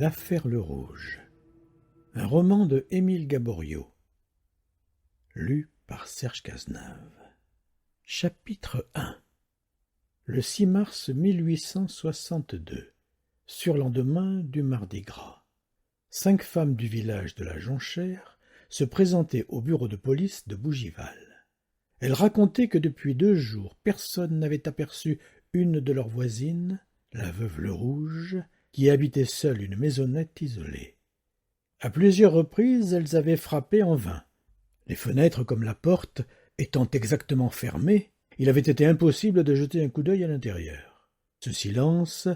L'affaire Le Rouge. Un roman de Émile Gaboriau. Lu par Serge Cazenave. Chapitre 1. Le 6 mars 1862, surlendemain du Mardi Gras, 5 femmes du village de la Jonchère se présentaient au bureau de police de Bougival. Elles racontaient que depuis 2 jours, personne n'avait aperçu une de leurs voisines, la veuve Le Rouge, qui habitait seule une maisonnette isolée. À plusieurs reprises, elles avaient frappé en vain. Les fenêtres comme la porte étant exactement fermées, il avait été impossible de jeter un coup d'œil à l'intérieur. Ce silence,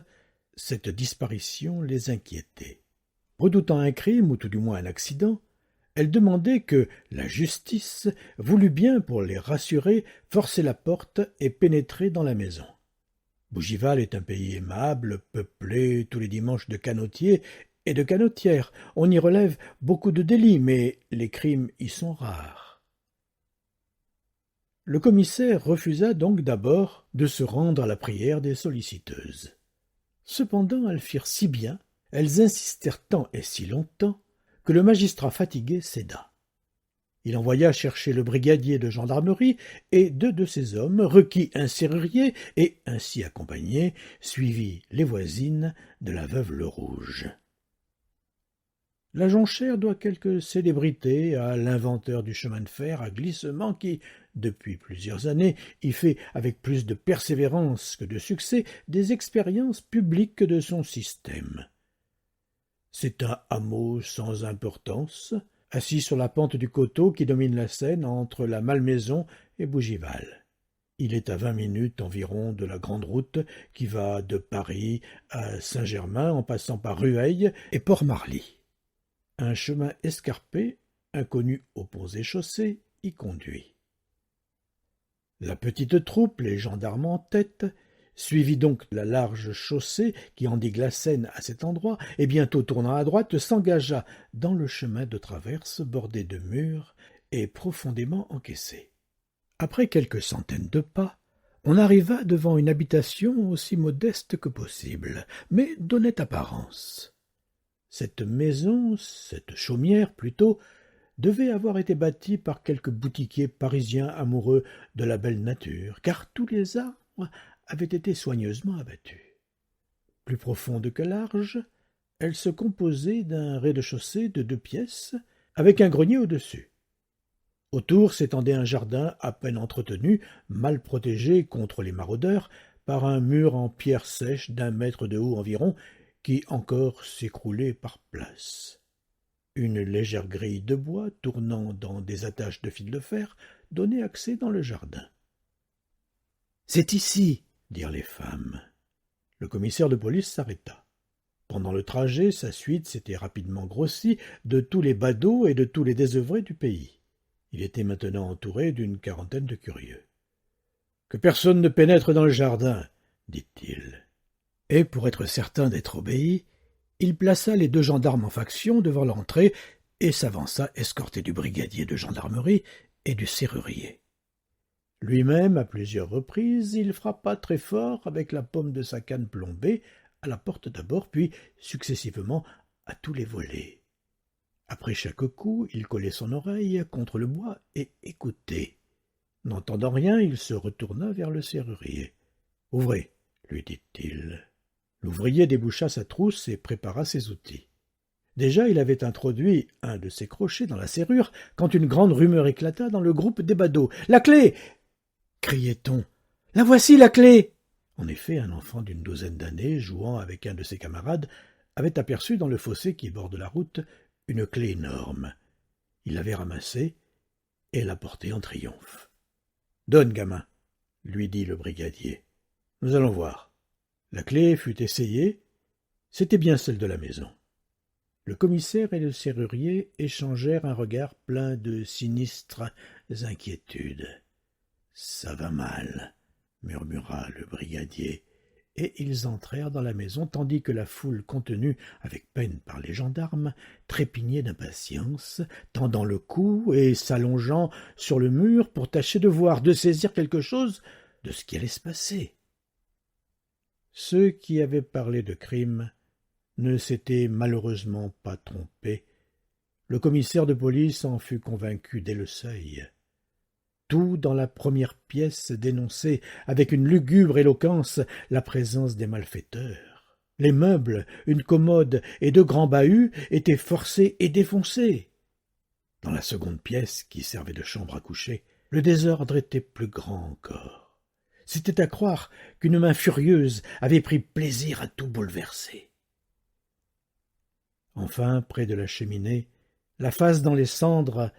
cette disparition les inquiétait. Redoutant un crime, ou tout du moins un accident, elles demandaient que la justice voulût bien, pour les rassurer, forcer la porte et pénétrer dans la maison. Bougival est un pays aimable, peuplé tous les dimanches de canotiers et de canotières. On y relève beaucoup de délits, mais les crimes y sont rares. Le commissaire refusa donc d'abord de se rendre à la prière des solliciteuses. Cependant, elles firent si bien, elles insistèrent tant et si longtemps, que le magistrat fatigué céda. Il envoya chercher le brigadier de gendarmerie et 2 de ses hommes, requit un serrurier et, ainsi accompagné, suivit les voisines de la veuve Le Rouge. La Jonchère doit quelque célébrité à l'inventeur du chemin de fer à glissement qui, depuis plusieurs années, y fait, avec plus de persévérance que de succès, des expériences publiques de son système. C'est un hameau sans importance, assis sur la pente du coteau qui domine la Seine entre la Malmaison et Bougival. Il est à 20 minutes environ de la grande route qui va de Paris à Saint-Germain en passant par Rueil et Port-Marly. Un chemin escarpé, inconnu aux ponts et chaussées, y conduit. La petite troupe, les gendarmes en tête, suivit donc la large chaussée qui endigue la Seine à cet endroit, et bientôt tournant à droite, s'engagea dans le chemin de traverse bordé de murs et profondément encaissé. Après quelques centaines de pas, on arriva devant une habitation aussi modeste que possible, mais d'honnête apparence. Cette maison, cette chaumière plutôt, devait avoir été bâtie par quelque boutiquier parisien amoureux de la belle nature, car tous les arbres avaient été soigneusement abattus. Plus profonde que large, elle se composait d'un rez-de-chaussée de 2 pièces, avec un grenier au-dessus. Autour s'étendait un jardin à peine entretenu, mal protégé contre les maraudeurs, par un mur en pierre sèche d'1 mètre de haut environ, qui encore s'écroulait par places. Une légère grille de bois, tournant dans des attaches de fil de fer, donnait accès dans le jardin. « C'est ici !» dirent les femmes. Le commissaire de police s'arrêta. Pendant le trajet, sa suite s'était rapidement grossie de tous les badauds et de tous les désœuvrés du pays. Il était maintenant entouré d'une 40aine de curieux. « Que personne ne pénètre dans le jardin !» dit-il. Et pour être certain d'être obéi, il plaça les 2 gendarmes en faction devant l'entrée et s'avança escorté du brigadier de gendarmerie et du serrurier. Lui-même, à plusieurs reprises, il frappa très fort avec la paume de sa canne plombée, à la porte d'abord, puis successivement à tous les volets. Après chaque coup, il collait son oreille contre le bois et écoutait. N'entendant rien, il se retourna vers le serrurier. « Ouvrez !» lui dit-il. L'ouvrier déboucha sa trousse et prépara ses outils. Déjà il avait introduit un de ses crochets dans la serrure quand une grande rumeur éclata dans le groupe des badauds. « La clé !» criait-on. « La voici, la clé !» En effet, un enfant d'une 12aine d'années, jouant avec un de ses camarades, avait aperçu dans le fossé qui borde la route une clé énorme. Il l'avait ramassée et la portait en triomphe. « Donne, gamin !» lui dit le brigadier. « Nous allons voir. » La clé fut essayée. C'était bien celle de la maison. Le commissaire et le serrurier échangèrent un regard plein de sinistres inquiétudes. « Ça va mal », murmura le brigadier, et ils entrèrent dans la maison tandis que la foule contenue avec peine par les gendarmes trépignait d'impatience, tendant le cou et s'allongeant sur le mur pour tâcher de voir, de saisir quelque chose de ce qui allait se passer. Ceux qui avaient parlé de crime ne s'était malheureusement pas trompé. Le commissaire de police en fut convaincu dès le seuil. Tout dans la première pièce dénonçait avec une lugubre éloquence la présence des malfaiteurs. Les meubles, une commode et 2 grands bahuts étaient forcés et défoncés. Dans la seconde pièce, qui servait de chambre à coucher, le désordre était plus grand encore. C'était à croire qu'une main furieuse avait pris plaisir à tout bouleverser. Enfin, près de la cheminée, la face dans les cendres,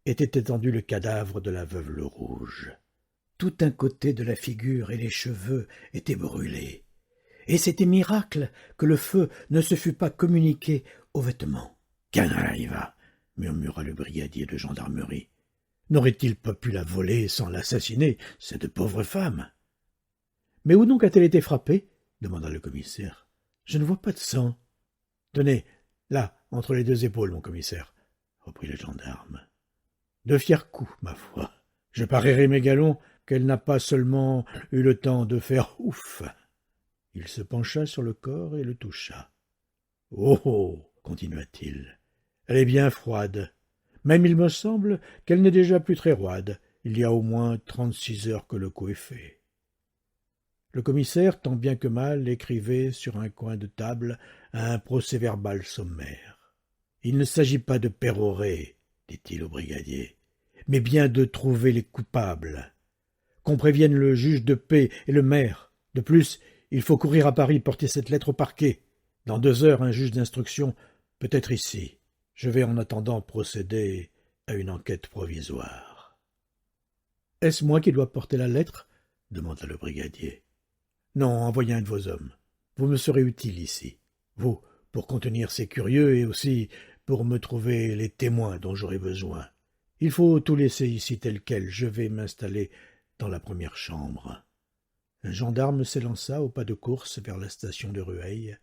était étendu le cadavre de la veuve Le Rouge. Tout un côté de la figure et les cheveux étaient brûlés, et c'était miracle que le feu ne se fût pas communiqué aux vêtements. « Canaille-va » murmura le brigadier de gendarmerie. « N'aurait-il pas pu la voler sans l'assassiner, cette pauvre femme ?»« Mais où donc a-t-elle été frappée ?» demanda le commissaire. « Je ne vois pas de sang. »« Tenez, là, entre les 2 épaules, mon commissaire, » reprit le gendarme. « De fiers coups, ma foi. Je parierai mes galons qu'elle n'a pas seulement eu le temps de faire ouf. » Il se pencha sur le corps et le toucha. « Oh, oh » continua-t-il, « elle est bien froide. Même il me semble qu'elle n'est déjà plus très roide. Il y a au moins 36 heures que le coup est fait. » Le commissaire, tant bien que mal, écrivait sur un coin de table un procès-verbal sommaire. « Il ne s'agit pas de pérorer, dit-il au brigadier, mais bien de trouver les coupables. Qu'on prévienne le juge de paix et le maire. De plus, il faut courir à Paris porter cette lettre au parquet. Dans 2 heures, un juge d'instruction peut être ici. Je vais en attendant procéder à une enquête provisoire. »« Est-ce moi qui dois porter la lettre ?» demanda le brigadier. « Non, envoyez un de vos hommes. Vous me serez utile ici. Vous, pour contenir ces curieux et aussi pour me trouver les témoins dont j'aurai besoin. Il faut tout laisser ici tel quel. Je vais m'installer dans la première chambre. » Un gendarme s'élança au pas de course vers la station de Rueil,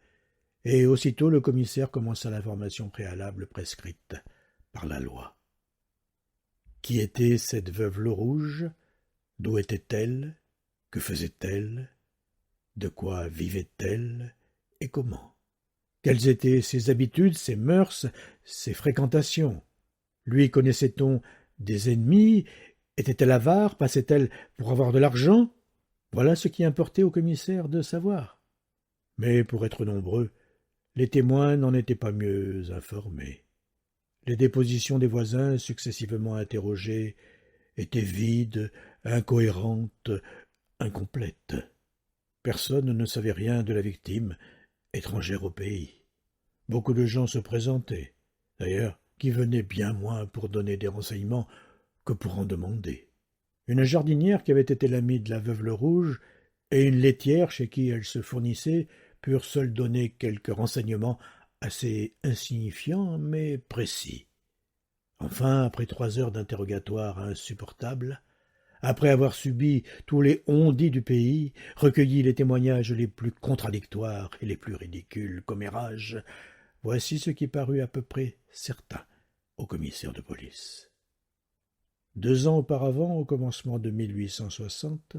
et aussitôt le commissaire commença l'information préalable prescrite par la loi. Qui était cette veuve Le Rouge? D'où était-elle? Que faisait-elle? De quoi vivait-elle? Et comment? Quelles étaient ses habitudes, ses mœurs, ses fréquentations? Lui connaissait-on des ennemis? Était-elle avare? Passait-elle pour avoir de l'argent? Voilà ce qui importait au commissaire de savoir. Mais pour être nombreux, les témoins n'en étaient pas mieux informés. Les dépositions des voisins successivement interrogés étaient vides, incohérentes, incomplètes. Personne ne savait rien de la victime, étrangère au pays. Beaucoup de gens se présentaient, d'ailleurs, qui venaient bien moins pour donner des renseignements que pour en demander. Une jardinière qui avait été l'amie de la veuve Le Rouge et une laitière chez qui elle se fournissait purent seules donner quelques renseignements assez insignifiants mais précis. Enfin, après 3 heures d'interrogatoire insupportables, après avoir subi tous les on-dit du pays, recueilli les témoignages les plus contradictoires et les plus ridicules commérages, voici ce qui parut à peu près certain au commissaire de police. 2 ans auparavant, au commencement de 1860,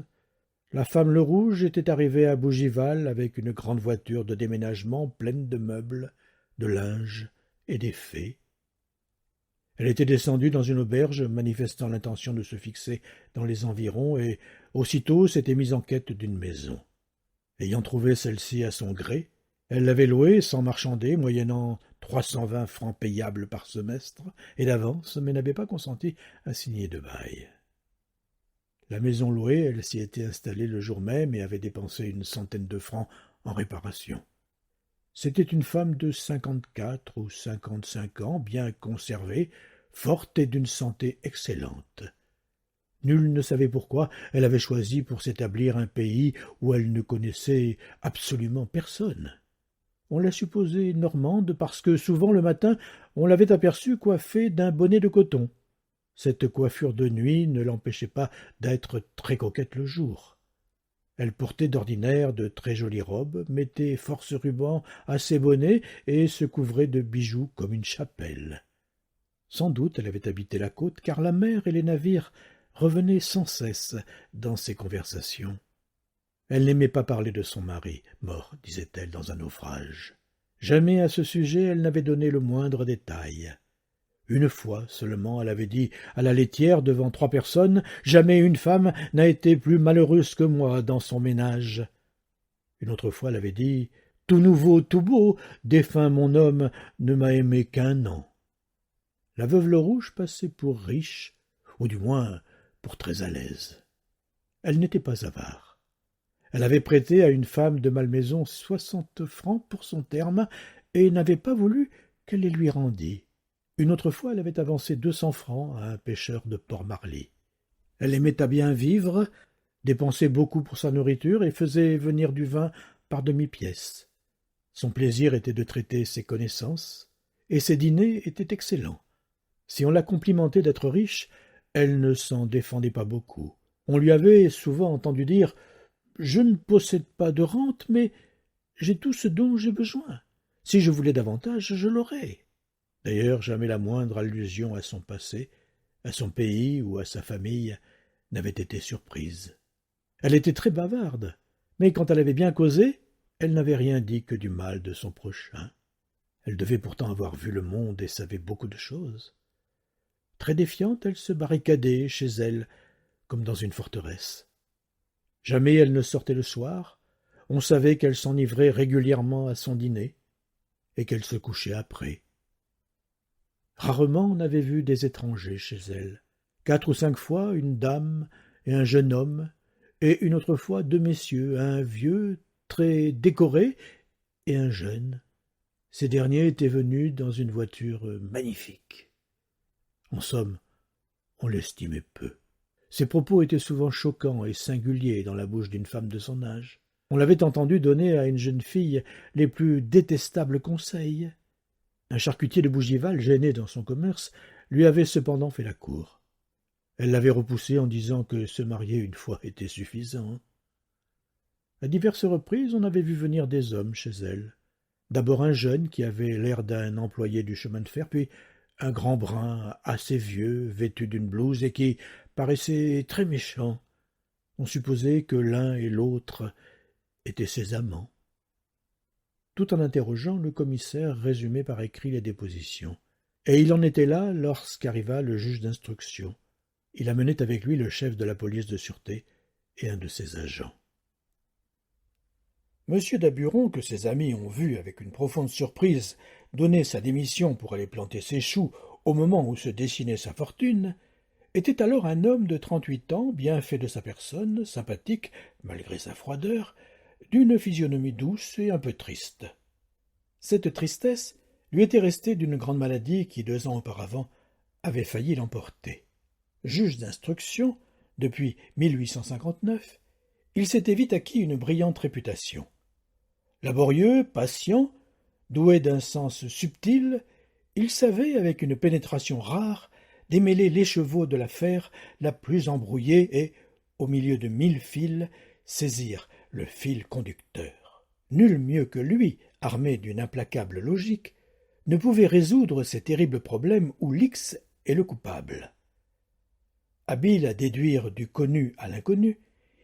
la femme Le Rouge était arrivée à Bougival avec une grande voiture de déménagement pleine de meubles, de linge et d'effets. Elle était descendue dans une auberge manifestant l'intention de se fixer dans les environs et aussitôt s'était mise en quête d'une maison. Ayant trouvé celle-ci à son gré, elle l'avait louée sans marchander, moyennant 320 francs payables par semestre et d'avance, mais n'avait pas consenti à signer de bail. La maison louée, elle s'y était installée le jour même et avait dépensé une centaine de francs en réparation. C'était une femme de 54 ou 55 ans, bien conservée, forte et d'une santé excellente. Nul ne savait pourquoi elle avait choisi pour s'établir un pays où elle ne connaissait absolument personne. On la supposait normande parce que souvent le matin on l'avait aperçue coiffée d'un bonnet de coton. Cette coiffure de nuit ne l'empêchait pas d'être très coquette le jour. Elle portait d'ordinaire de très jolies robes, mettait force rubans à ses bonnets et se couvrait de bijoux comme une chapelle. Sans doute elle avait habité la côte, car la mer et les navires revenaient sans cesse dans ses conversations. Elle n'aimait pas parler de son mari, mort, disait-elle, dans un naufrage. Jamais à ce sujet elle n'avait donné le moindre détail. Une fois seulement elle avait dit à la laitière devant 3 personnes « Jamais une femme n'a été plus malheureuse que moi dans son ménage ». Une autre fois elle avait dit « Tout nouveau, tout beau, défunt mon homme ne m'a aimé qu'1 an ». La veuve Lerouge passait pour riche, ou du moins pour très à l'aise. Elle n'était pas avare. Elle avait prêté à une femme de Malmaison 60 francs pour son terme et n'avait pas voulu qu'elle les lui rendît. Une autre fois, elle avait avancé 200 francs à un pêcheur de Port-Marly. Elle aimait à bien vivre, dépensait beaucoup pour sa nourriture et faisait venir du vin par demi-pièce. Son plaisir était de traiter ses connaissances, et ses dîners étaient excellents. Si on la complimentait d'être riche, elle ne s'en défendait pas beaucoup. On lui avait souvent entendu dire « Je ne possède pas de rente, mais j'ai tout ce dont j'ai besoin. Si je voulais davantage, je l'aurais. » D'ailleurs, jamais la moindre allusion à son passé, à son pays ou à sa famille n'avait été surprise. Elle était très bavarde, mais quand elle avait bien causé, elle n'avait rien dit que du mal de son prochain. Elle devait pourtant avoir vu le monde et savait beaucoup de choses. Très défiante, elle se barricadait chez elle, comme dans une forteresse. Jamais elle ne sortait le soir, on savait qu'elle s'enivrait régulièrement à son dîner, et qu'elle se couchait après. Rarement on avait vu des étrangers chez elle. 4 ou 5 fois une dame et un jeune homme, et une autre fois 2 messieurs, un vieux, très décoré, et un jeune. Ces derniers étaient venus dans une voiture magnifique. En somme, on l'estimait peu. Ses propos étaient souvent choquants et singuliers dans la bouche d'une femme de son âge. On l'avait entendu donner à une jeune fille les plus détestables conseils. Un charcutier de Bougival, gêné dans son commerce, lui avait cependant fait la cour. Elle l'avait repoussé en disant que se marier une fois était suffisant. À diverses reprises, on avait vu venir des hommes chez elle. D'abord un jeune qui avait l'air d'un employé du chemin de fer, puis un grand brun assez vieux, vêtu d'une blouse et qui paraissait très méchant. On supposait que l'un et l'autre étaient ses amants. Tout en interrogeant, le commissaire résumait par écrit les dépositions. Et il en était là lorsqu'arriva le juge d'instruction. Il amenait avec lui le chef de la police de sûreté et un de ses agents. Monsieur Daburon, que ses amis ont vu avec une profonde surprise donner sa démission pour aller planter ses choux au moment où se dessinait sa fortune, était alors un homme de 38 ans, bien fait de sa personne, sympathique, malgré sa froideur, d'une physionomie douce et un peu triste. Cette tristesse lui était restée d'une grande maladie qui, 2 ans auparavant, avait failli l'emporter. Juge d'instruction, depuis 1859, il s'était vite acquis une brillante réputation. Laborieux, patient, doué d'un sens subtil, il savait, avec une pénétration rare, démêler l'écheveau de l'affaire la plus embrouillée et, au milieu de 1000 fils, saisir le fil conducteur. Nul mieux que lui, armé d'une implacable logique, ne pouvait résoudre ces terribles problèmes où l'X est le coupable. Habile à déduire du connu à l'inconnu,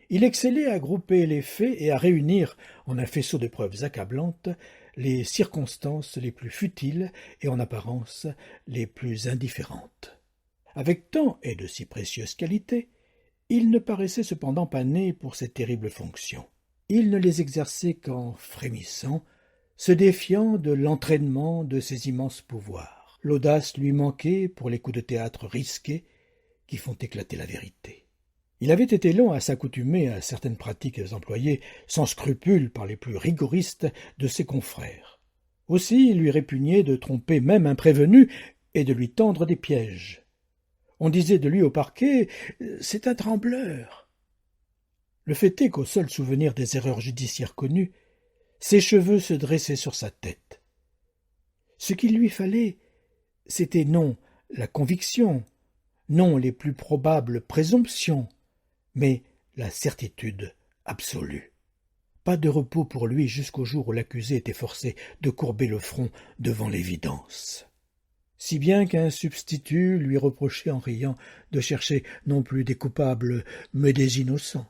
il excellait à grouper les faits et à réunir, en un faisceau de preuves accablantes, les circonstances les plus futiles et en apparence les plus indifférentes. Avec tant et de si précieuses qualités, il ne paraissait cependant pas né pour ces terribles fonctions. Il ne les exerçait qu'en frémissant, se défiant de l'entraînement de ses immenses pouvoirs. L'audace lui manquait pour les coups de théâtre risqués qui font éclater la vérité. Il avait été long à s'accoutumer à certaines pratiques employées sans scrupule par les plus rigoristes de ses confrères. Aussi il lui répugnait de tromper même un prévenu et de lui tendre des pièges. On disait de lui au parquet « c'est un trembleur ». Le fait est qu'au seul souvenir des erreurs judiciaires connues, ses cheveux se dressaient sur sa tête. Ce qu'il lui fallait, c'était non la conviction, non les plus probables présomptions, mais la certitude absolue. Pas de repos pour lui jusqu'au jour où l'accusé était forcé de courber le front devant l'évidence. Si bien qu'un substitut lui reprochait en riant de chercher non plus des coupables, mais des innocents.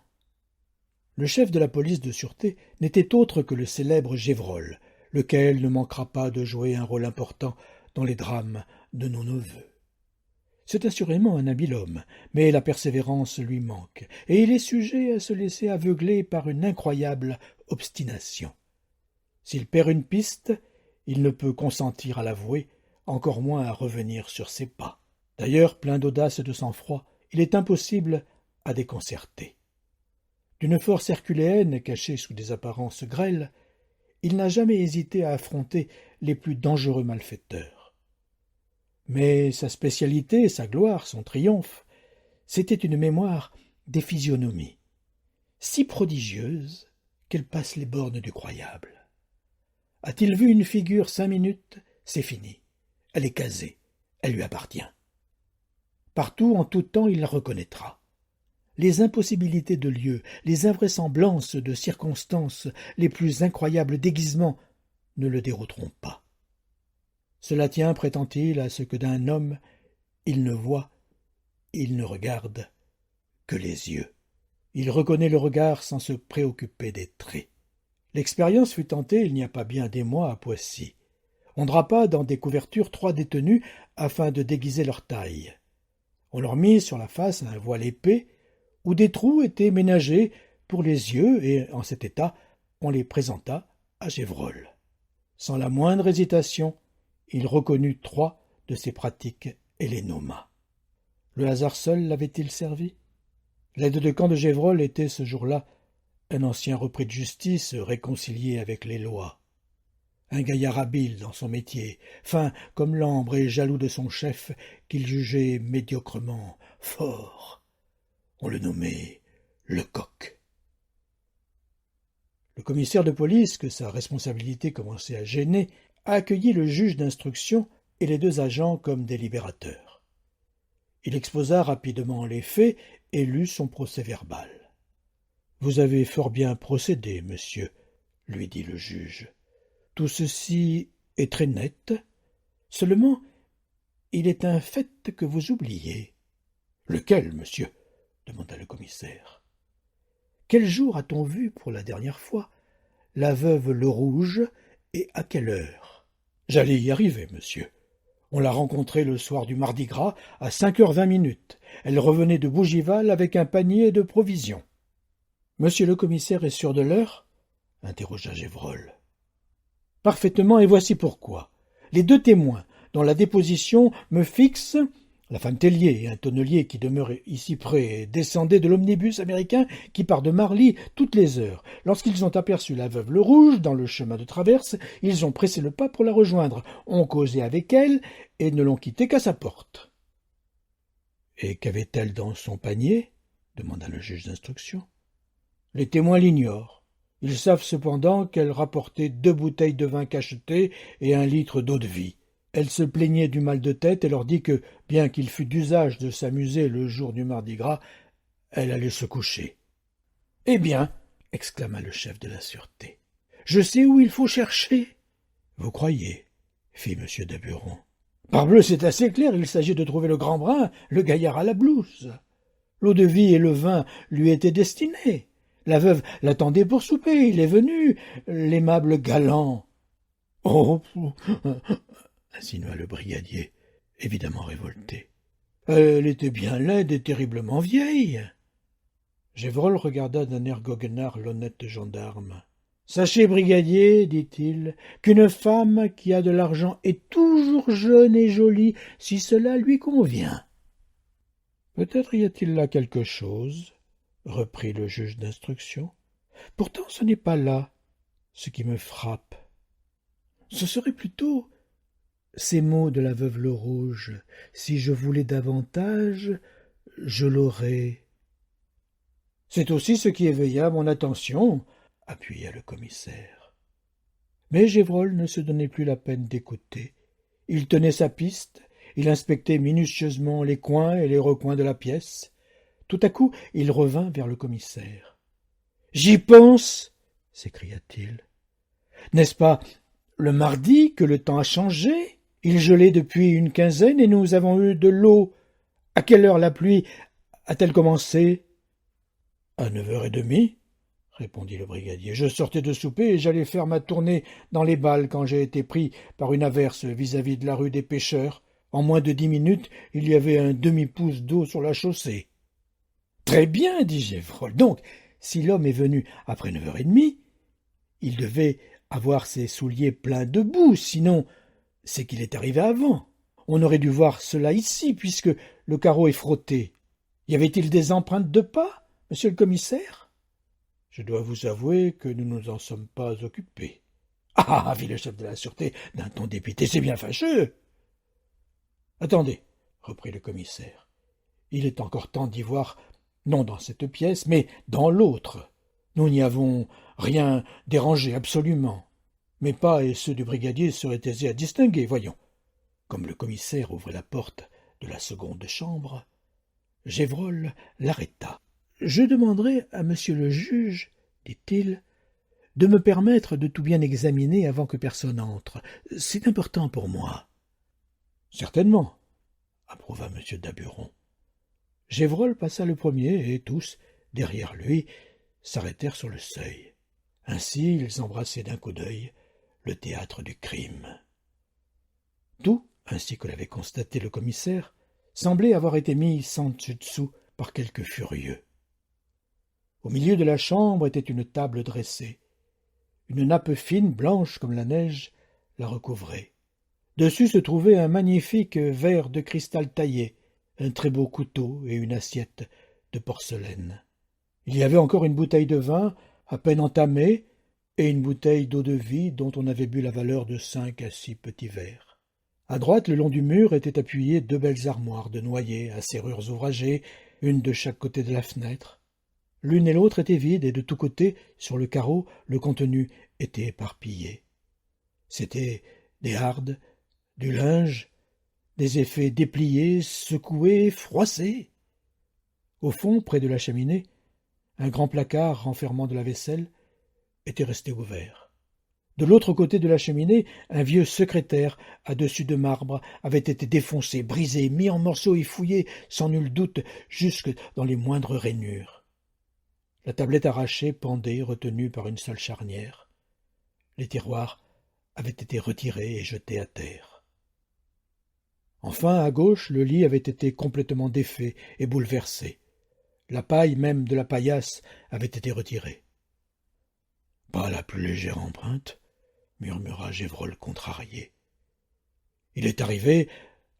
Le chef de la police de sûreté n'était autre que le célèbre Gévrol, lequel ne manquera pas de jouer un rôle important dans les drames de nos neveux. C'est assurément un habile homme, mais la persévérance lui manque, et il est sujet à se laisser aveugler par une incroyable obstination. S'il perd une piste, il ne peut consentir à l'avouer, encore moins à revenir sur ses pas. D'ailleurs, plein d'audace et de sang-froid, il est impossible à déconcerter. D'une force herculéenne cachée sous des apparences grêles, il n'a jamais hésité à affronter les plus dangereux malfaiteurs. Mais sa spécialité, sa gloire, son triomphe, c'était une mémoire des physionomies, si prodigieuse qu'elle passe les bornes du croyable. A-t-il vu une figure 5 minutes, c'est fini. Elle est casée, elle lui appartient. Partout, en tout temps, il la reconnaîtra. Les impossibilités de lieu, les invraisemblances de circonstances, les plus incroyables déguisements ne le dérouteront pas. Cela tient, prétend-il, à ce que d'un homme, il ne voit, il ne regarde que les yeux. Il reconnaît le regard sans se préoccuper des traits. L'expérience fut tentée il n'y a pas bien des mois à Poissy. On drapa dans des couvertures 3 détenus afin de déguiser leur taille. On leur mit sur la face un voile épais où des trous étaient ménagés pour les yeux et, en cet état, on les présenta à Gévrol. Sans la moindre hésitation, il reconnut 3 de ces pratiques et les nomma. Le hasard seul l'avait-il servi? L'aide de camp de Gévrol était ce jour-là un ancien repris de justice réconcilié avec les lois. Un gaillard habile dans son métier, fin comme l'ambre et jaloux de son chef qu'il jugeait médiocrement fort. On le nommait Lecoq. Le commissaire de police, que sa responsabilité commençait à gêner, a accueilli le juge d'instruction et les 2 agents comme délibérateurs. Il exposa rapidement les faits et lut son procès-verbal. « Vous avez fort bien procédé, monsieur, » lui dit le juge. « Tout ceci est très net. Seulement, il est un fait que vous oubliez. »« Lequel, monsieur ?» demanda le commissaire. « Quel jour a-t-on vu pour la dernière fois la veuve Le Rouge et à quelle heure ?»« J'allais y arriver, monsieur. On l'a rencontrée le soir du Mardi Gras à 5h20. Elle revenait de Bougival avec un panier de provisions. »« Monsieur le commissaire est sûr de l'heure » interrogea Gévrol. « Parfaitement, et voici pourquoi. Les 2 témoins dont la déposition me fixe, la femme Tellier et un tonnelier qui demeure ici près, descendaient de l'omnibus américain qui part de Marly toutes les heures. Lorsqu'ils ont aperçu la veuve Le Rouge dans le chemin de traverse, ils ont pressé le pas pour la rejoindre, ont causé avec elle et ne l'ont quittée qu'à sa porte. »« Et qu'avait-elle dans son panier ?» demanda le juge d'instruction. « Les témoins l'ignorent. Ils savent cependant qu'elle rapportait 2 bouteilles de vin cacheté et 1 litre d'eau-de-vie. Elle se plaignait du mal de tête et leur dit que, bien qu'il fût d'usage de s'amuser le jour du Mardi Gras, elle allait se coucher. »« Eh bien, » exclama le chef de la sûreté, « je sais où il faut chercher. »« Vous croyez ?» fit M. Daburon. « Parbleu, c'est assez clair, il s'agit de trouver le grand brun, le gaillard à la blouse. L'eau-de-vie et le vin lui étaient destinés. La veuve l'attendait pour souper, il est venu, l'aimable galant. »« Oh !» insinua le brigadier, évidemment révolté. « Elle était bien laide et terriblement vieille. » Gévrol regarda d'un air goguenard l'honnête gendarme. « Sachez, brigadier, dit-il, qu'une femme qui a de l'argent est toujours jeune et jolie si cela lui convient. »« Peut-être y a-t-il là quelque chose, » reprit le juge d'instruction. « Pourtant ce n'est pas là ce qui me frappe. Ce serait plutôt ces mots de la veuve Le Rouge. Si je voulais davantage, je l'aurais. »« C'est aussi ce qui éveilla mon attention, » appuya le commissaire. Mais Gévrol ne se donnait plus la peine d'écouter. Il tenait sa piste, il inspectait minutieusement les coins et les recoins de la pièce. Tout à coup, il revint vers le commissaire. « J'y pense !» s'écria-t-il. « N'est-ce pas le mardi que le temps a changé ? Il gelait depuis une quinzaine et nous avons eu de l'eau. À quelle heure la pluie a-t-elle commencé ? » « À 9h30. » répondit le brigadier. « Je sortais de souper et j'allais faire ma tournée dans les balles quand j'ai été pris par une averse vis-à-vis de la rue des Pêcheurs. En moins de 10 minutes, il y avait un demi-pouce d'eau sur la chaussée. »« Très bien, dit Gévrol. Donc, si l'homme est venu après 9h30, il devait avoir ses souliers pleins de boue, sinon c'est qu'il est arrivé avant. On aurait dû voir cela ici, puisque le carreau est frotté. Y avait-il des empreintes de pas, monsieur le commissaire ? » « Je dois vous avouer que nous ne nous en sommes pas occupés. »« Ah !» fit le chef de la sûreté d'un ton dépité, « c'est bien fâcheux. »« Attendez, » reprit le commissaire, « il est encore temps d'y voir, non dans cette pièce, mais dans l'autre. Nous n'y avons rien dérangé, absolument. Mes pas et ceux du brigadier seraient aisés à distinguer, voyons. » Comme le commissaire ouvrait la porte de la seconde chambre, Gévrol l'arrêta. « Je demanderai à monsieur le juge, dit-il, de me permettre de tout bien examiner avant que personne entre. C'est important pour moi. »« Certainement, » approuva M. Daburon. Gévrol passa le premier et tous, derrière lui, s'arrêtèrent sur le seuil. Ainsi ils embrassaient d'un coup d'œil le théâtre du crime. Tout, ainsi que l'avait constaté le commissaire, semblait avoir été mis sans dessus-dessous par quelque furieux. Au milieu de la chambre était une table dressée. Une nappe fine, blanche comme la neige, la recouvrait. Dessus se trouvait un magnifique verre de cristal taillé, un très beau couteau et une assiette de porcelaine. Il y avait encore une bouteille de vin, à peine entamée, et une bouteille d'eau-de-vie dont on avait bu la valeur de 5 à 6 petits verres. À droite, le long du mur, étaient appuyées 2 belles armoires de noyer à serrures ouvragées, une de chaque côté de la fenêtre. L'une et l'autre étaient vides, et de tous côtés, sur le carreau, le contenu était éparpillé. C'étaient des hardes, du linge, des effets dépliés, secoués, froissés. Au fond, près de la cheminée, un grand placard renfermant de la vaisselle était resté ouvert. De l'autre côté de la cheminée, un vieux secrétaire, à dessus de marbre, avait été défoncé, brisé, mis en morceaux et fouillé, sans nul doute, jusque dans les moindres rainures. La tablette arrachée pendait, retenue par une seule charnière. Les tiroirs avaient été retirés et jetés à terre. Enfin, à gauche, le lit avait été complètement défait et bouleversé. La paille même de la paillasse avait été retirée. « Pas la plus légère empreinte, » murmura Gévrol contrarié. « Il est arrivé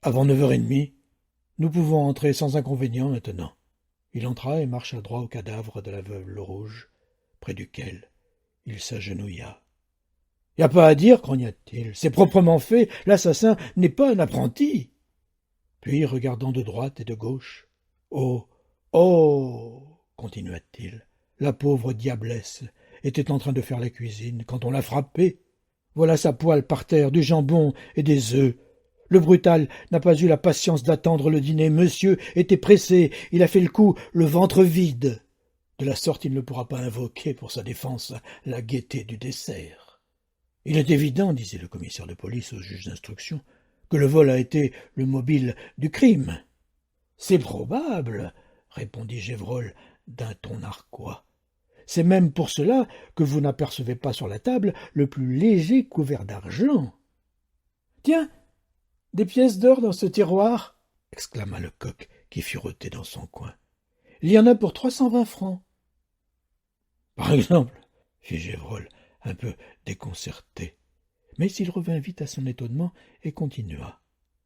avant 9h30. Nous pouvons entrer sans inconvénient maintenant. » Il entra et marcha droit au cadavre de la veuve Le-Rouge, près duquel il s'agenouilla. « Y a pas à dire, grogna-t-il, c'est proprement fait, l'assassin n'est pas un apprenti. » Puis, regardant de droite et de gauche, « Oh, oh !» continua-t-il, « la pauvre diablesse était en train de faire la cuisine quand on l'a frappée. Voilà sa poêle par terre, du jambon et des œufs. Le brutal n'a pas eu la patience d'attendre le dîner. Monsieur était pressé, il a fait le coup, le ventre vide. De la sorte, il ne pourra pas invoquer pour sa défense la gaieté du dessert. Il est évident, disait le commissaire de police au juge d'instruction, que le vol a été le mobile du crime. C'est probable, répondit Gévrol d'un ton narquois. C'est même pour cela que vous n'apercevez pas sur la table le plus léger couvert d'argent. Tiens, des pièces d'or dans ce tiroir, exclama Lecoq, qui furetait dans son coin. Il y en a pour 320 francs. Par exemple, fit Gévrol, un peu déconcerté. Mais il revint vite à son étonnement et continua.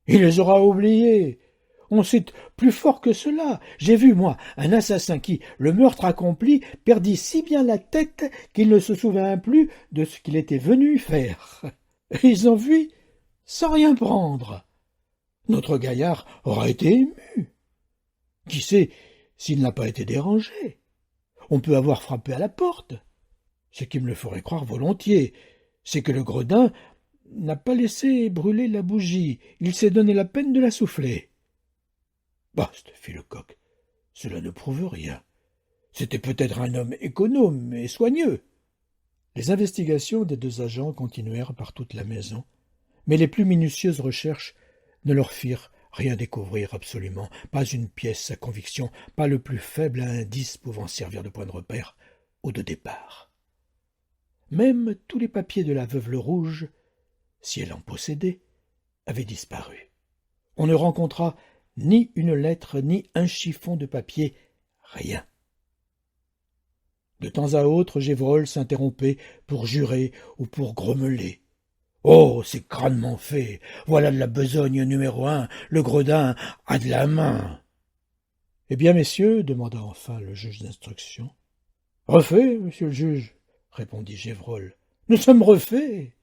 Il les aura oubliés. On cite plus fort que cela. J'ai vu, moi, un assassin qui, le meurtre accompli, perdit si bien la tête qu'il ne se souvint plus de ce qu'il était venu faire. Ils ont fui sans rien prendre. Notre gaillard aura été ému. Qui sait s'il n'a pas été dérangé? On peut avoir frappé à la porte. Ce qui me le ferait croire volontiers, c'est que le gredin n'a pas laissé brûler la bougie. Il s'est donné la peine de la souffler. Bast, fit Lecoq, cela ne prouve rien. C'était peut-être un homme économe et soigneux. Les investigations des 2 agents continuèrent par toute la maison, mais les plus minutieuses recherches ne leur firent rien découvrir absolument, pas une pièce à conviction, pas le plus faible indice pouvant servir de point de repère ou de départ. Même tous les papiers de la veuve Le Rouge, si elle en possédait, avaient disparu. On ne rencontra ni une lettre, ni un chiffon de papier, rien. De temps à autre, Gévrol s'interrompait pour jurer ou pour grommeler. « Oh, c'est crânement fait. Voilà de la besogne numéro 1. Le gredin a de la main. » « Eh bien, messieurs, demanda enfin le juge d'instruction. « Refait, monsieur le juge, répondit Gévrol. Nous sommes refaits.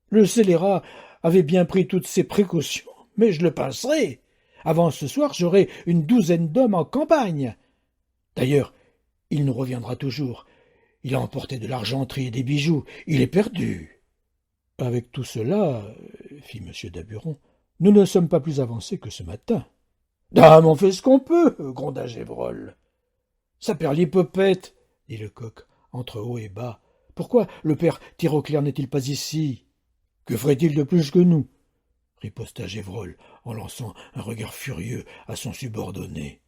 Le scélérat avait bien pris toutes ses précautions, mais je le pincerai. Avant ce soir, j'aurai une douzaine d'hommes en campagne. D'ailleurs, il nous reviendra toujours. Il a emporté de l'argenterie et des bijoux. Il est perdu. » « Avec tout cela, fit M. Daburon, nous ne sommes pas plus avancés que ce matin. »« Dame, on fait ce qu'on peut, gronda Gévrol. »« Ça perd l'hypopète, dit Lecoq, entre haut et bas. Pourquoi le père Tirauclair n'est-il pas ici? Que ferait-il de plus que nous? Riposta Gévrol, en lançant un regard furieux à son subordonné.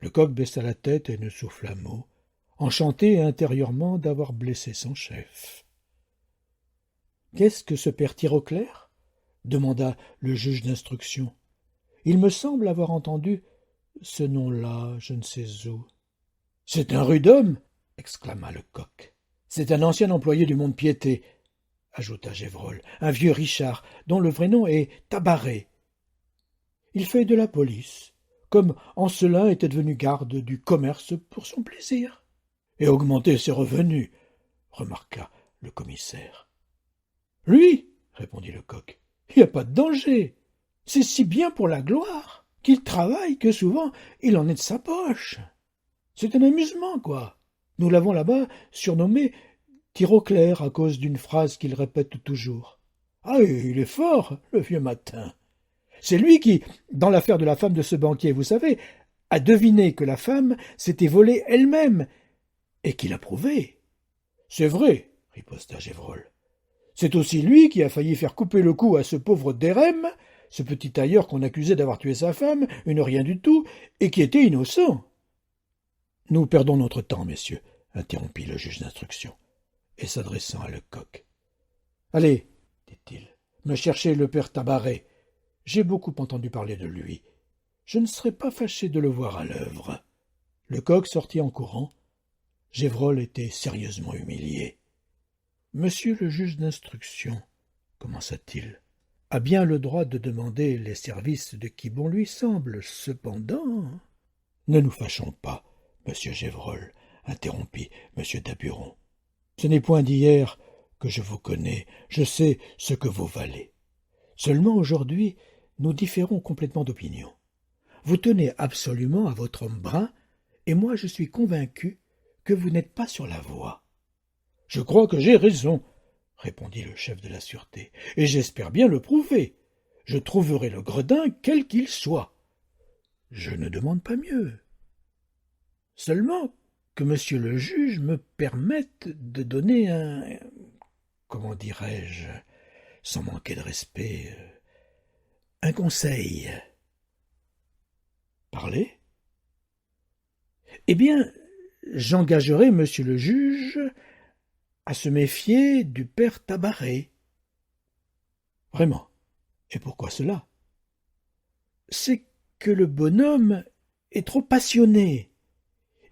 Lecoq baissa la tête et ne souffla mot, enchanté intérieurement d'avoir blessé son chef. « Qu'est-ce que ce père Tirauclair ? Demanda le juge d'instruction. Il me semble avoir entendu ce nom-là, je ne sais où. C'est un rude homme, exclama Lecoq. C'est un ancien employé du Mont-de-Piété, ajouta Gévrol, un vieux Richard, dont le vrai nom est Tabaret. Il fait de la police, comme Ancelin était devenu garde du commerce pour son plaisir. Et augmenter ses revenus, remarqua le commissaire. Lui, répondit Lecoq, il n'y a pas de danger. C'est si bien pour la gloire qu'il travaille que souvent il en est de sa poche. C'est un amusement, quoi. Nous l'avons là-bas surnommé Tirauclair à cause d'une phrase qu'il répète toujours. Ah, il est fort, le vieux matin. C'est lui qui, dans l'affaire de la femme de ce banquier, vous savez, a deviné que la femme s'était volée elle-même et qu'il a prouvé. C'est vrai, riposta Gévrol. C'est aussi lui qui a failli faire couper le cou à ce pauvre Derem, ce petit tailleur qu'on accusait d'avoir tué sa femme, une rien du tout, et qui était innocent. « Nous perdons notre temps, messieurs, » interrompit le juge d'instruction, et s'adressant à Lecoq. « Allez, dit-il, me chercher le père Tabaret. J'ai beaucoup entendu parler de lui. Je ne serais pas fâché de le voir à l'œuvre. » Lecoq sortit en courant. Gévrol était sérieusement humilié. « Monsieur le juge d'instruction, commença-t-il, a bien le droit de demander les services de qui bon lui semble. Cependant... » « Ne nous fâchons pas, monsieur Gévrol, interrompit monsieur Daburon. Ce n'est point d'hier que je vous connais, je sais ce que vous valez. Seulement aujourd'hui, nous différons complètement d'opinion. Vous tenez absolument à votre homme brun, et moi je suis convaincu que vous n'êtes pas sur la voie. « Je crois que j'ai raison, répondit le chef de la sûreté, et j'espère bien le prouver. Je trouverai le gredin quel qu'il soit. Je ne demande pas mieux. Seulement que monsieur le juge me permette de donner un... comment dirais-je, sans manquer de respect, un conseil. » « Parlez. »« Eh bien, j'engagerai monsieur le juge à se méfier du père Tabaret. »« Vraiment. Et pourquoi cela ? » ?»« C'est que le bonhomme est trop passionné.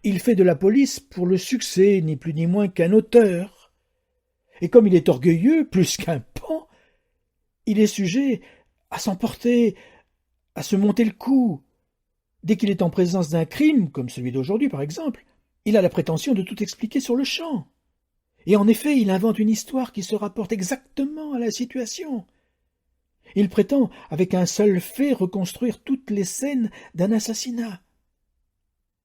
Il fait de la police pour le succès, ni plus ni moins qu'un auteur. Et comme il est orgueilleux, plus qu'un pan, il est sujet à s'emporter, à se monter le cou. Dès qu'il est en présence d'un crime, comme celui d'aujourd'hui par exemple, il a la prétention de tout expliquer sur le champ. Et en effet, il invente une histoire qui se rapporte exactement à la situation. Il prétend, avec un seul fait, reconstruire toutes les scènes d'un assassinat.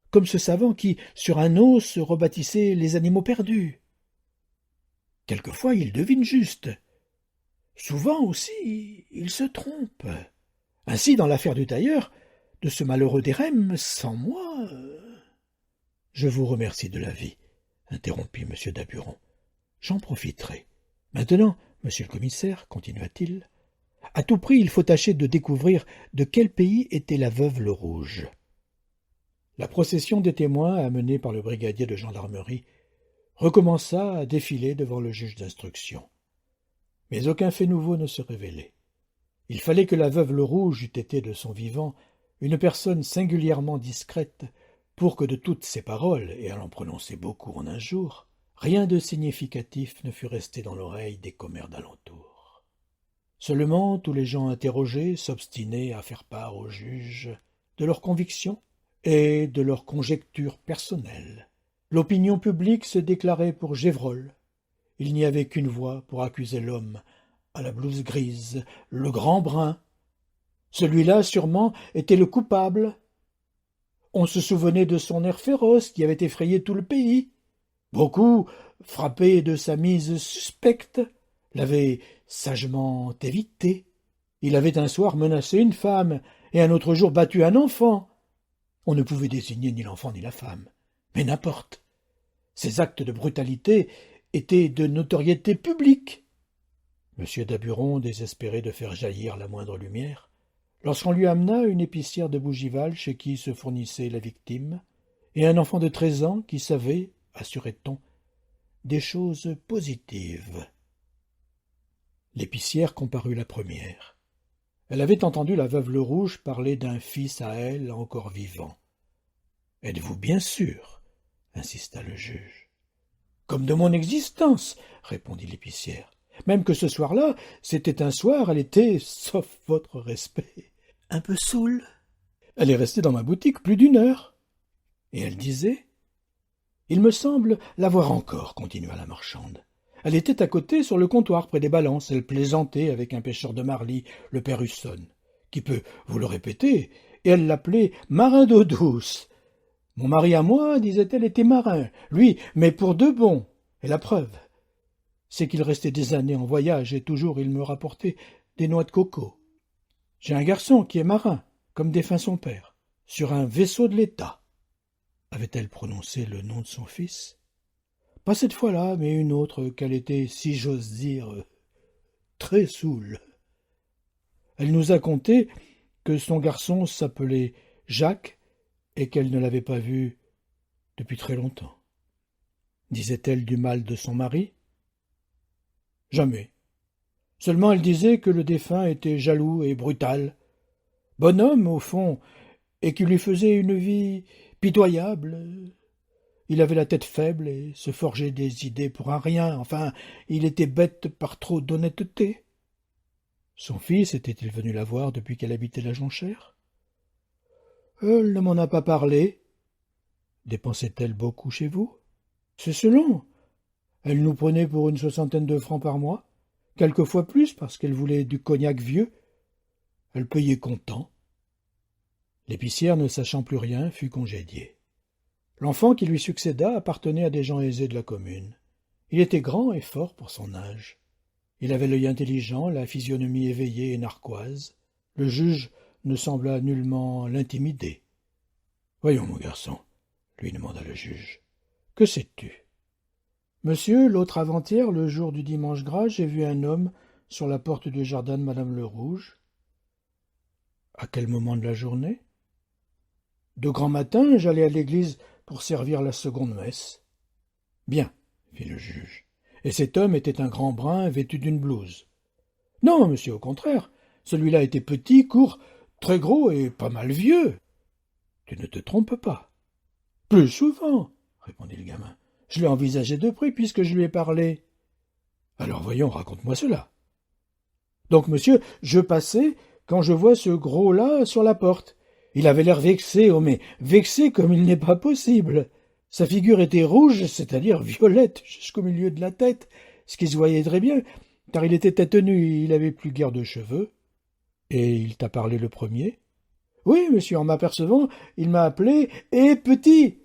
Comme ce savant qui, sur un os, rebâtissait les animaux perdus. Quelquefois, il devine juste. Souvent aussi, il se trompe. Ainsi, dans l'affaire du tailleur, de ce malheureux Derem, sans moi... Je vous remercie de l'avis, interrompit M. Daburon. J'en profiterai. Maintenant, monsieur le commissaire, continua-t-il, à tout prix il faut tâcher de découvrir de quel pays était la veuve Le Rouge. La procession des témoins, amenée par le brigadier de gendarmerie, recommença à défiler devant le juge d'instruction. Mais aucun fait nouveau ne se révélait. Il fallait que la veuve Lerouge eût été de son vivant une personne singulièrement discrète pour que de toutes ses paroles, et elle en prononçait beaucoup en un jour, rien de significatif ne fût resté dans l'oreille des commères d'alentour. Seulement, tous les gens interrogés s'obstinaient à faire part au juge de leurs convictions et de leurs conjectures personnelles. L'opinion publique se déclarait pour Gévrol. Il n'y avait qu'une voix pour accuser l'homme à la blouse grise, le grand brun. Celui-là, sûrement, était le coupable. On se souvenait de son air féroce qui avait effrayé tout le pays. Beaucoup, frappés de sa mise suspecte, l'avaient sagement évité. Il avait un soir menacé une femme et un autre jour battu un enfant. On ne pouvait désigner ni l'enfant ni la femme, mais n'importe. Ces actes de brutalité étaient de notoriété publique. M. Daburon désespérait de faire jaillir la moindre lumière, lorsqu'on lui amena une épicière de Bougival chez qui se fournissait la victime, et un enfant de 13 ans qui savait, assurait-on, des choses positives. L'épicière comparut la première. Elle avait entendu la veuve Lerouge parler d'un fils à elle encore vivant. « Êtes-vous bien sûr ?» insista le juge. « Comme de mon existence !» répondit l'épicière. « Même que ce soir-là, c'était un soir, elle était, sauf votre respect, un peu saoule. Elle est restée dans ma boutique plus d'1 heure. Et elle disait... » « Il me semble l'avoir encore, » continua la marchande. « Elle était à côté sur le comptoir près des balances, elle plaisantait avec un pêcheur de Marly, le père Husson, qui peut vous le répéter, et elle l'appelait marin d'eau douce. Mon mari à moi, disait-elle, était marin, lui, mais pour de bon. Et la preuve, c'est qu'il restait des années en voyage et toujours il me rapportait des noix de coco. J'ai un garçon qui est marin, comme défunt son père, sur un vaisseau de l'État. » Avait-elle prononcé le nom de son fils? Pas cette fois-là, mais une autre, qu'elle était, si j'ose dire, très saoule. Elle nous a conté que son garçon s'appelait Jacques et qu'elle ne l'avait pas vu depuis très longtemps. Disait-elle du mal de son mari? Jamais. Seulement elle disait que le défunt était jaloux et brutal. Bon homme, au fond, et qui lui faisait une vie pitoyable. Il avait la tête faible et se forgeait des idées pour un rien. Enfin, il était bête par trop d'honnêteté. Son fils était-il venu la voir depuis qu'elle habitait la Jonchère? Elle ne m'en a pas parlé. Dépensait-elle beaucoup chez vous? C'est selon. Elle nous prenait pour une 60aine de francs par mois, quelquefois plus parce qu'elle voulait du cognac vieux. Elle payait comptant. L'épicière, ne sachant plus rien, fut congédiée. L'enfant qui lui succéda appartenait à des gens aisés de la commune. Il était grand et fort pour son âge. Il avait l'œil intelligent, la physionomie éveillée et narquoise. Le juge ne sembla nullement l'intimider. « Voyons, mon garçon, » lui demanda le juge, « que sais-tu ?»« Monsieur, l'autre avant-hier, le jour du dimanche gras, j'ai vu un homme sur la porte du jardin de madame Lerouge. »« À quel moment de la journée ?»« De grand matin, j'allais à l'église pour servir la seconde messe. »« Bien, » fit le juge. « Et cet homme était un grand brun vêtu d'une blouse. »« Non, monsieur, au contraire. Celui-là était petit, court, très gros et pas mal vieux. »« Tu ne te trompes pas. »« Plus souvent, » répondit le gamin. « Je l'ai envisagé de près puisque je lui ai parlé. »« Alors voyons, raconte-moi cela. »« Donc, monsieur, je passais quand je vois ce gros-là sur la porte. Il avait l'air vexé, oh mais vexé comme il n'est pas possible. Sa figure était rouge, c'est-à-dire violette, jusqu'au milieu de la tête, ce qui se voyait très bien, car il était tête nue, il avait plus guère de cheveux. Et il t'a parlé le premier? Oui, monsieur, en m'apercevant, il m'a appelé « Eh, petit !»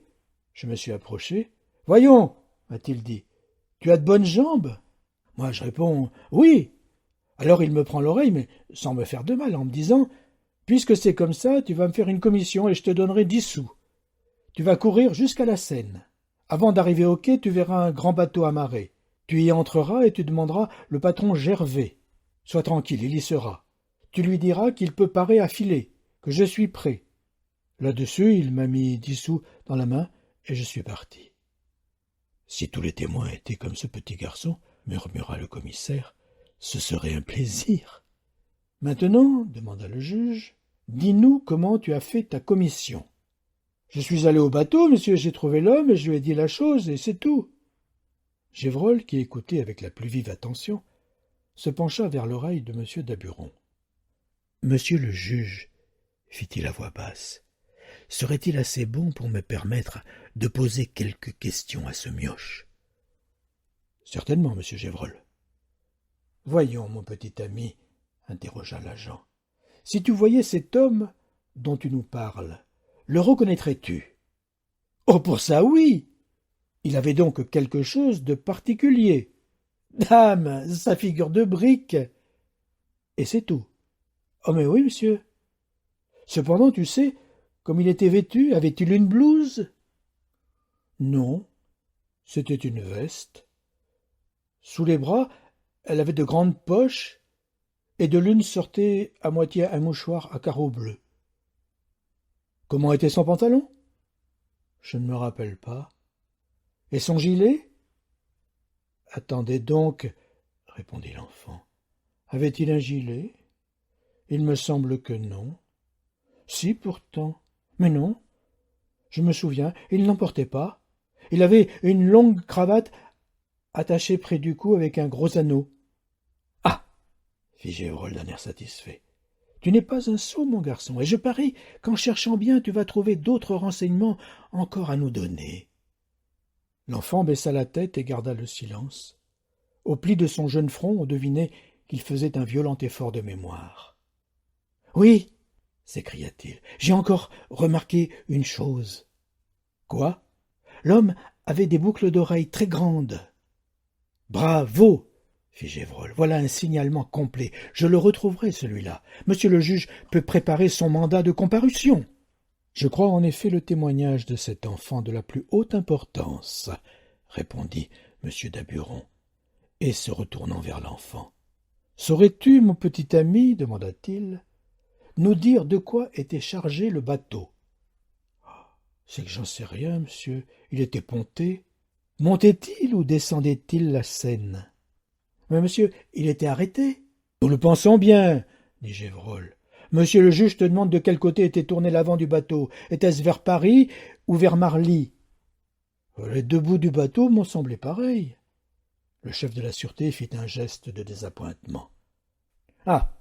Je me suis approché. « Voyons, m'a-t-il dit, tu as de bonnes jambes ?» Moi, je réponds « Oui !» Alors il me prend l'oreille, mais sans me faire de mal, en me disant « Puisque c'est comme ça, tu vas me faire une commission et je te donnerai 10 sous. Tu vas courir jusqu'à la Seine. Avant d'arriver au quai, tu verras un grand bateau amarré. Tu y entreras et tu demanderas le patron Gervais. Sois tranquille, il y sera. Tu lui diras qu'il peut parer à filer, que je suis prêt. » Là-dessus, il m'a mis 10 sous dans la main et je suis parti. Si tous les témoins étaient comme ce petit garçon, murmura le commissaire, ce serait un plaisir. Maintenant, demanda le juge, dis-nous comment tu as fait ta commission. Je suis allé au bateau, monsieur, j'ai trouvé l'homme et je lui ai dit la chose, et c'est tout. Gévrol, qui écoutait avec la plus vive attention, se pencha vers l'oreille de monsieur Daburon. Monsieur le juge, fit-il à voix basse, serait-il assez bon pour me permettre de poser quelques questions à ce mioche? Certainement, monsieur Gévrol. Voyons, mon petit ami, interrogea l'agent, si tu voyais cet homme dont tu nous parles, le reconnaîtrais-tu? Oh, pour ça, oui. Il avait donc quelque chose de particulier. Dame, sa figure de brique. Et c'est tout. Oh, mais oui, monsieur. Cependant, tu sais, comme il était vêtu, avait-il une blouse? Non, c'était une veste. Sous les bras, elle avait de grandes poches, et de l'une sortait à moitié un mouchoir à carreaux bleus. Comment était son pantalon? Je ne me rappelle pas. Et son gilet? Attendez donc, répondit l'enfant. Avait-il un gilet? Il me semble que non. Si, pourtant. Mais non. Je me souviens, il n'en portait pas. Il avait une longue cravate attachée près du cou avec un gros anneau. Ah! Fit Gévrol d'un air satisfait. Tu n'es pas un sot, mon garçon, et je parie qu'en cherchant bien tu vas trouver d'autres renseignements encore à nous donner. L'enfant baissa la tête et garda le silence. Au pli de son jeune front, on devinait qu'il faisait un violent effort de mémoire. « Oui, s'écria-t-il, j'ai encore remarqué une chose. »« Quoi ?» ?»« L'homme avait des boucles d'oreilles très grandes. »« Bravo !» fit Gévrol. « Voilà un signalement complet. Je le retrouverai, celui-là. Monsieur le juge peut préparer son mandat de comparution. » Je crois en effet le témoignage de cet enfant de la plus haute importance, répondit M. Daburon, et se retournant vers l'enfant. Saurais-tu, mon petit ami, demanda-t-il, nous dire de quoi était chargé le bateau? C'est que j'en sais rien, monsieur. Il était ponté. Montait-il ou descendait-il la Seine? Mais monsieur, il était arrêté. Nous le pensons bien, dit Gévrol. Monsieur le juge te demande de quel côté était tourné l'avant du bateau. Était-ce vers Paris ou vers Marly? Les deux bouts du bateau m'ont semblé pareils. Le chef de la sûreté fit un geste de désappointement. « Ah !»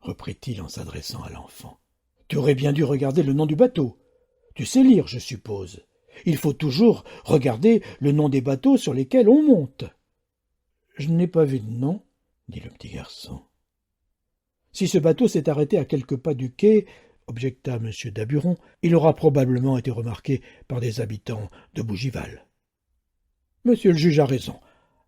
reprit-il en s'adressant à l'enfant. « Tu aurais bien dû regarder le nom du bateau. Tu sais lire, je suppose. Il faut toujours regarder le nom des bateaux sur lesquels on monte. »« Je n'ai pas vu de nom, » dit le petit garçon. « Si ce bateau s'est arrêté à quelques pas du quai, objecta M. Daburon, il aura probablement été remarqué par des habitants de Bougival. »« Monsieur le juge a raison, »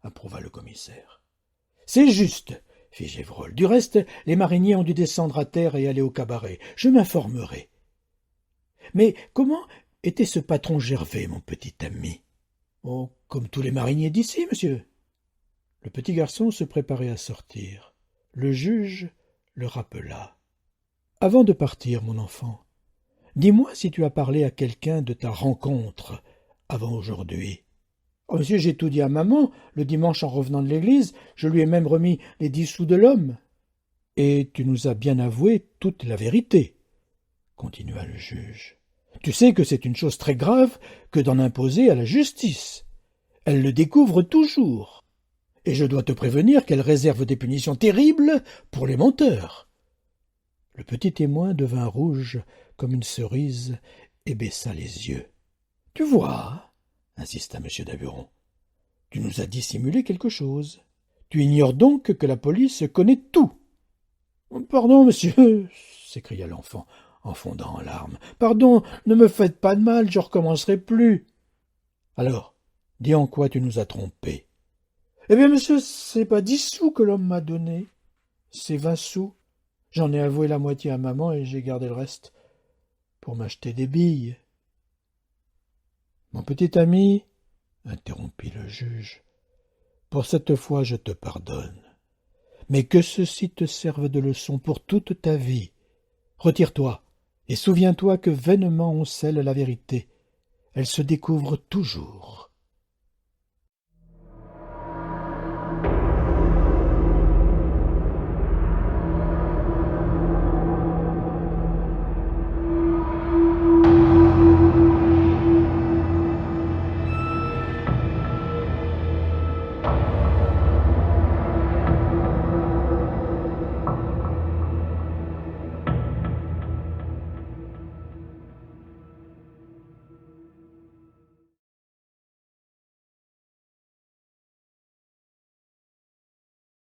approuva le commissaire. « C'est juste, » fit Gévrol. « Du reste, les mariniers ont dû descendre à terre et aller au cabaret. Je m'informerai. »« Mais comment était ce patron Gervais, mon petit ami? »« Oh, comme tous les mariniers d'ici, monsieur. » Le petit garçon se préparait à sortir. Le juge le rappela. « Avant de partir, mon enfant, dis-moi si tu as parlé à quelqu'un de ta rencontre avant aujourd'hui. »« Oh, monsieur, j'ai tout dit à maman. Le dimanche, en revenant de l'église, je lui ai même remis les 10 sous de l'homme. »« Et tu nous as bien avoué toute la vérité, » continua le juge. « Tu sais que c'est une chose très grave que d'en imposer à la justice. Elle le découvre toujours. Et je dois te prévenir qu'elle réserve des punitions terribles pour les menteurs. » Le petit témoin devint rouge comme une cerise et baissa les yeux. « Tu vois, » insista M. Daburon, « tu nous as dissimulé quelque chose. Tu ignores donc que la police connaît tout. »« Pardon, monsieur, » s'écria l'enfant en fondant en larmes. « Pardon, ne me faites pas de mal, je recommencerai plus. »« Alors, dis en quoi tu nous as trompés. »« Eh bien, monsieur, c'est pas 10 sous que l'homme m'a donné, c'est 20 sous. J'en ai avoué la moitié à maman et j'ai gardé le reste pour m'acheter des billes. »« Mon petit ami, interrompit le juge, pour cette fois je te pardonne, mais que ceci te serve de leçon pour toute ta vie. Retire-toi et souviens-toi que vainement on scelle la vérité. Elle se découvre toujours.